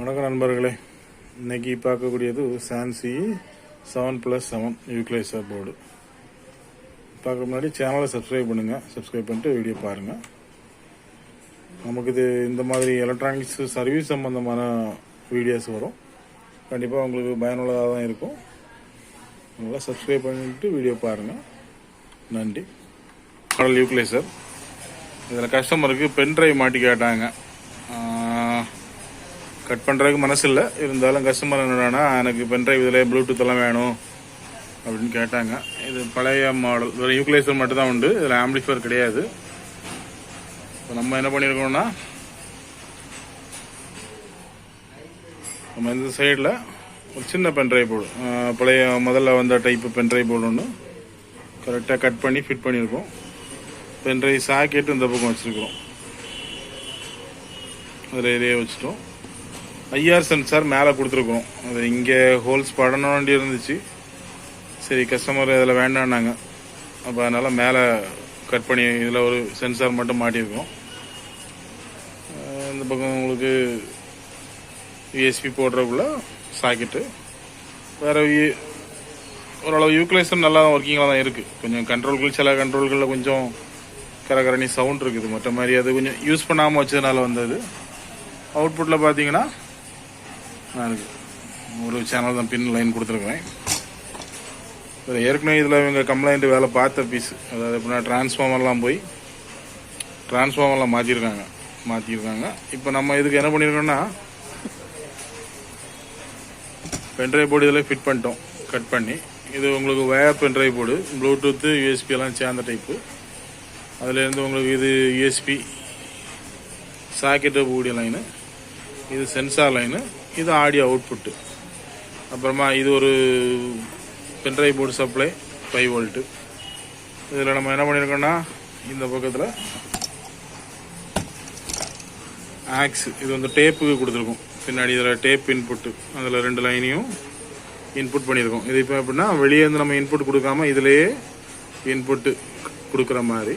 வணக்கம் நண்பர்களே, இன்னைக்கு பார்க்கக்கூடியது சான்சி 7+7 யூக்ளைசர் போர்டு. பார்க்க முன்னாடி சேனலை சப்ஸ்கிரைப் பண்ணுங்கள். சப்ஸ்கிரைப் பண்ணிட்டு வீடியோ பாருங்கள். நமக்கு இது இந்த மாதிரி எலக்ட்ரானிக்ஸ் சர்வீஸ் சம்மந்தமான வீடியோஸ் வரும். கண்டிப்பாக உங்களுக்கு பயனுள்ளதாக தான் இருக்கும். நல்லா சப்ஸ்கிரைப் பண்ணிட்டு வீடியோ பாருங்கள். நன்றி. மாடல் யூக்ளைசர். இதில் கஸ்டமருக்கு பென் டிரைவ் மாட்டி கேட்டாங்க. கட் பண்ணுறதுக்கு மனசு இல்லை, இருந்தாலும் கஸ்டமர் என்னடானா எனக்கு பென்ட்ரைவ் இதில் ப்ளூடூத் எல்லாம் வேணும் அப்படின்னு கேட்டாங்க. இது பழைய மாடல், வேறு யூக்ளைசர் மட்டும் தான் உண்டு, இதில் ஆம்பிளிஃபையர் கிடையாது. இப்போ நம்ம என்ன பண்ணியிருக்கோம்னா, நம்ம இந்த சைடில் ஒரு சின்ன பென்ட்ரைவ் போர்டு, பழைய முதல்ல வந்த டைப்பு பென்ட்ரைவ் போர்டு ஒன்று கரெக்டாக கட் பண்ணி ஃபிட் பண்ணியிருக்கோம். பென்ட்ரைவ் சாக்கெட்டு இந்த பக்கம் வச்சுருக்கிறோம். அதில் ஏரியா வச்சுட்டோம். ஐஆர் சென்சார் மேலே கொடுத்துருக்கோம். அது இங்கே ஹோல்ஸ் படணும் வேண்டி இருந்துச்சு. சரி, கஸ்டமர் இதில் வேண்டான்னாங்க. அப்போ அதனால் மேலே கட் பண்ணி இதில் ஒரு சென்சார் மட்டும் மாட்டியிருக்கோம். இந்த பக்கம் உங்களுக்கு யூஎஸ்பி போடுறதுக்குள்ள சாக்கெட்டு. வேறு ஓரளவு யூக்ளைசர் நல்லா ஒர்க்கிங்காக தான் இருக்குது. கொஞ்சம் கண்ட்ரோல்கள், சில கண்ட்ரோல்களில் கொஞ்சம் கரகரணி சவுண்ட் இருக்குது. மற்ற மாதிரி அது கொஞ்சம் யூஸ் பண்ணாமல் வச்சதுனால வந்தது. அவுட்புட்டில் பார்த்தீங்கன்னா இருக்குது ஒரு சேனல் தான் பின் லைன் கொடுத்துருக்குறேன். ஏற்கனவே இதில் இவங்க கம்ப்ளைண்ட் வேலை பார்த்த பீஸ், அதாவது எப்படின்னா டிரான்ஸ்ஃபார்மர்லாம் போய் டிரான்ஸ்ஃபார்மர்லாம் மாற்றிருக்காங்க. இப்போ நம்ம இதுக்கு என்ன பண்ணியிருக்கோம்னா, பென்ட்ரைவ் போர்டு இதில் ஃபிட் பண்ணிட்டோம் கட் பண்ணி. இது உங்களுக்கு wire pen drive board, Bluetooth USB எல்லாம் சேர்ந்த டைப்பு. அதுலேருந்து உங்களுக்கு இது யூஎஸ்பி சாக்கெட்டு பூடிய லைனு, இது சென்சார் லைனு, இது ஆடியோ அவுட்புட்டு. அப்புறமா இது ஒரு பென்ட்ரைவ் போர்டு சப்ளை 5 வோல்ட்டு. இதில் நம்ம என்ன பண்ணியிருக்கோம்னா, இந்த பக்கத்தில் ஆக்ஸ், இது வந்து டேப்புக்கு கொடுத்துருக்கோம். பின்னாடி இதில் டேப் இன்புட்டு, அதில் 2 லைனையும் இன்புட் பண்ணியிருக்கோம். இது இப்போ எப்படின்னா, வெளியே இருந்து நம்ம இன்புட் கொடுக்காம இதிலேயே இன்புட்டு கொடுக்குற மாதிரி.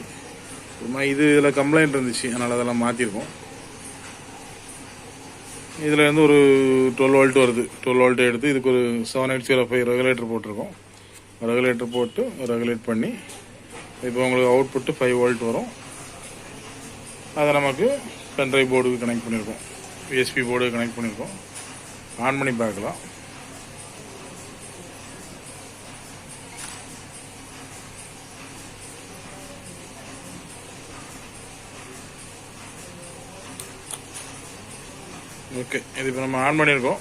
அப்புறமா இது இதில் கம்ப்ளைண்ட் இருந்துச்சு, அதனால் அதெல்லாம் மாற்றிருக்கோம். இதில் வந்து ஒரு 12 வோல்ட் வருது. 12 வோல்ட் எடுத்து இதுக்கு ஒரு 7805 ரெகுலேட்டர் போட்டிருக்கோம். ரெகுலேட்டர் போட்டு ரெகுலேட் பண்ணி இப்போ உங்களுக்கு அவுட்புட்டு 5 வோல்ட் வரும். அதை நமக்கு பென்ட்ரைவ் போர்டுக்கு கனெக்ட் பண்ணியிருக்கோம், யூஎஸ்பி போர்டுக்கு கனெக்ட் பண்ணியிருக்கோம். ஆன் பண்ணி பார்க்கலாம். ஓகே, இது இப்போ நம்ம ஆன் பண்ணியிருக்கோம்.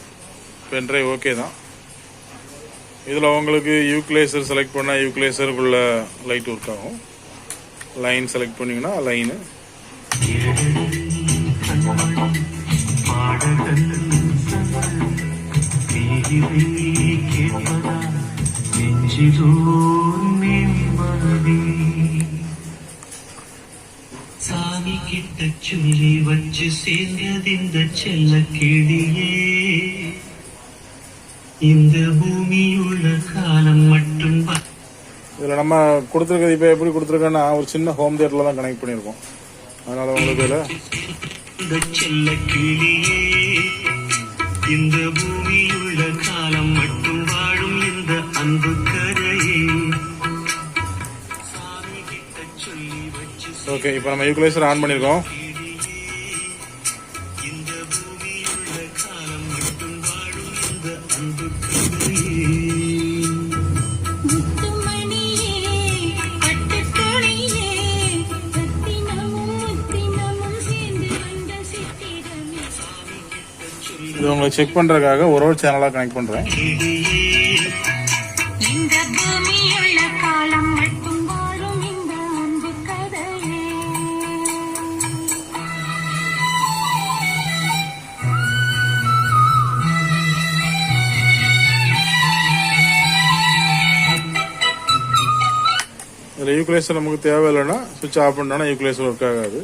பென்ட்ரைவ் ஓகே தான். இதில் உங்களுக்கு யூக்ளைசர் செலக்ட் பண்ணால் யூக்ளைசருக்குள்ள லைட் ஒர்க் ஆகும். லைன் செலக்ட் பண்ணிங்கன்னா லைனு. சாமி கிட்ட சொல்லி வச்சு சேர்ந்தது இந்த செல்ல கிளியே, இந்த பூமியுள்ள காலம் மட்டும். இதில் நம்ம கொடுத்துருக்கிறது இப்போ எப்படி கொடுத்துருக்கோன்னா, ஒரு சின்ன ஹோம் தியேட்டரில் தான் கனெக்ட் பண்ணியிருக்கோம். அதனால உங்களுக்கு இதில் செல்ல கிளியே, இந்த பூமியுள்ள காலம் மட்டும் வாழும் இந்த அன்பு கரையே. ஓகே, இப்போ நம்ம யூக்ளைசர் ஆன் பண்ணியிருக்கோம். இது உங்களை செக் பண்ணுறதுக்காக ஒரு சேனலாக கனெக்ட் பண்ணுறேன். இதில் யூக்ளைசர் நமக்கு தேவையில்லைன்னா சுவிட்ச் ஆஃப் பண்ணோன்னா யூக்ளைசர் ஒர்க் ஆகாது.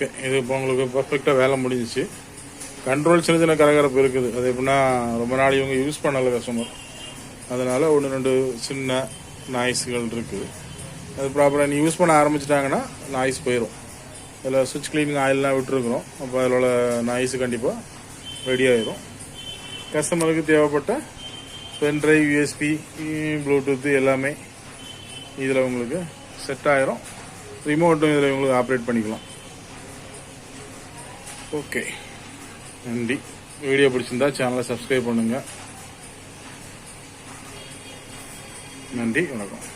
ஓகே, இது இப்போ உங்களுக்கு பர்ஃபெக்டாக வேலை முடிஞ்சிச்சு. கண்ட்ரோல் சின்ன சின்ன கரகரப்பு இருக்குது. அது எப்படின்னா ரொம்ப நாள் இவங்க யூஸ் பண்ணல கஸ்டமர், அதனால் 1-2 சின்ன நாய்ஸ்கள் இருக்குது. அது ப்ராப்பராக நீ யூஸ் பண்ண ஆரம்பிச்சிட்டாங்கன்னா நாய்ஸ் போயிடும். இதில் சுவிட்ச் கிளீனிங் ஆயிலெலாம் விட்டுருக்குறோம். அப்போ அதில் நாய்ஸ் கண்டிப்பாக ரெடி ஆயிரும். கஸ்டமருக்கு தேவைப்பட்ட பென்ட்ரைவ், யூஎஸ்பி, ப்ளூடூத் எல்லாமே இதில் உங்களுக்கு செட் ஆயிரும். ரிமோட்டும் இதில் உங்களுக்கு ஆப்ரேட் பண்ணிக்கலாம். ஓகே, நன்றி. வீடியோ பிடிச்சிருந்தா சேனலை சப்ஸ்கிரைப் பண்ணுங்கள். நன்றி, வணக்கம்.